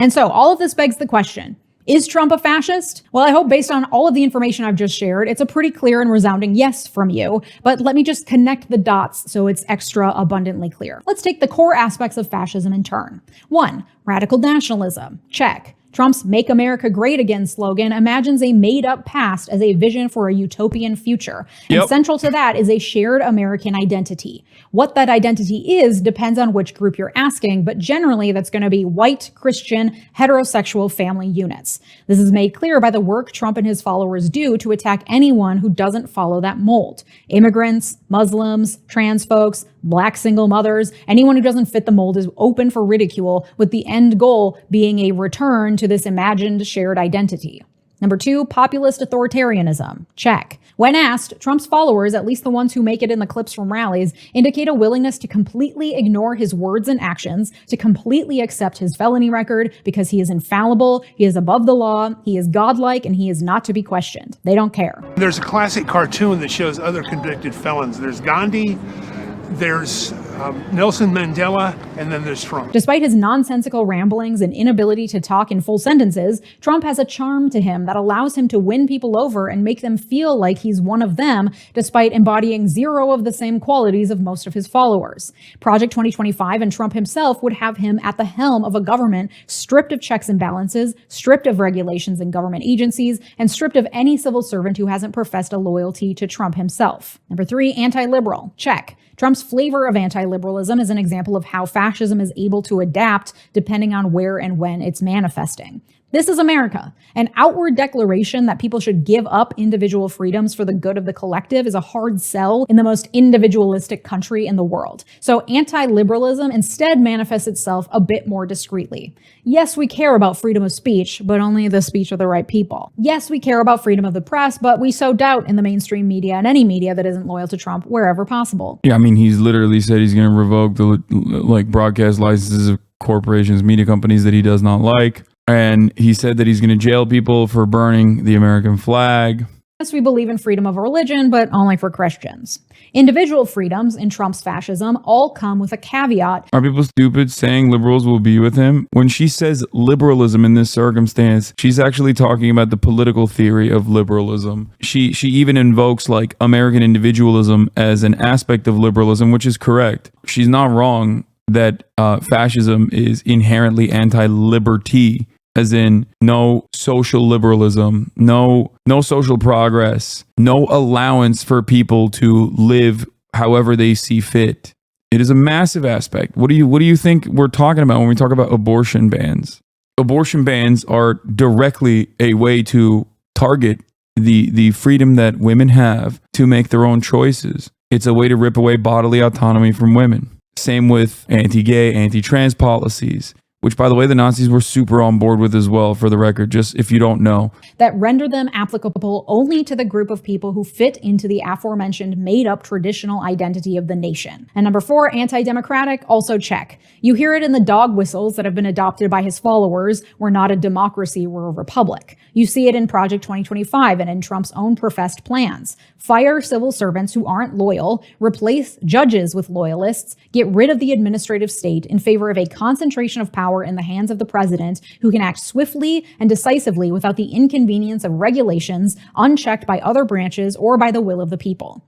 And so all of this begs the question, is Trump a fascist? Well, I hope based on all of the information I've just shared, it's a pretty clear and resounding yes from you, but let me just connect the dots so it's extra abundantly clear. Let's take the core aspects of fascism in turn. 1. Radical nationalism. Check. Trump's Make America Great Again slogan imagines a made-up past as a vision for a utopian future. And central to that is a shared American identity. What that identity is depends on which group you're asking, but generally that's going to be white, Christian, heterosexual family units. This is made clear by the work Trump and his followers do to attack anyone who doesn't follow that mold. Immigrants, Muslims, trans folks, Black single mothers, anyone who doesn't fit the mold is open for ridicule, with the end goal being a return to this imagined shared identity. Number 2, populist authoritarianism. Check. When asked, Trump's followers, at least the ones who make it in the clips from rallies, indicate a willingness to completely ignore his words and actions, to completely accept his felony record because he is infallible, he is above the law, he is godlike, and he is not to be questioned. They don't care. There's a classic cartoon that shows other convicted felons. There's Gandhi, there's Nelson Mandela, and then there's Trump. Despite his nonsensical ramblings and inability to talk in full sentences, Trump has a charm to him that allows him to win people over and make them feel like he's one of them, despite embodying zero of the same qualities of most of his followers. Project 2025 and Trump himself would have him at the helm of a government stripped of checks and balances, stripped of regulations and government agencies, and stripped of any civil servant who hasn't professed a loyalty to Trump himself. Number 3, anti-liberal. Check. Trump's flavor of anti-liberalism is an example of how fascism is able to adapt depending on where and when it's manifesting. This is America. An outward declaration that people should give up individual freedoms for the good of the collective is a hard sell in the most individualistic country in the world. So anti-liberalism instead manifests itself a bit more discreetly. Yes, we care about freedom of speech, but only the speech of the right people. Yes, we care about freedom of the press, but we sow doubt in the mainstream media and any media that isn't loyal to Trump wherever possible. Yeah, I mean, he's literally said he's going to revoke the broadcast licenses of corporations, media companies that he does not like. And he said that he's going to jail people for burning the American flag. Yes, we believe in freedom of religion, but only for Christians. Individual freedoms in Trump's fascism all come with a caveat. Are people stupid saying liberals will be with him? When she says liberalism in this circumstance, she's actually talking about the political theory of liberalism. She even invokes like American individualism as an aspect of liberalism, which is correct. She's not wrong that fascism is inherently anti-liberty. As in, no social liberalism, no social progress, no allowance for people to live however they see fit. It is a massive aspect. What do you think we're talking about when we talk about abortion bans? Abortion bans are directly a way to target the freedom that women have to make their own choices. It's a way to rip away bodily autonomy from women. Same with anti-gay, anti-trans policies, which, by the way, the Nazis were super on board with as well, for the record, just if you don't know. That render them applicable only to the group of people who fit into the aforementioned made-up traditional identity of the nation. And number 4, anti-democratic, also check. You hear it in the dog whistles that have been adopted by his followers. We're not a democracy, we're a republic. You see it in Project 2025 and in Trump's own professed plans. Fire civil servants who aren't loyal, replace judges with loyalists, get rid of the administrative state in favor of a concentration of power in the hands of the president, who can act swiftly and decisively without the inconvenience of regulations, unchecked by other branches or by the will of the people.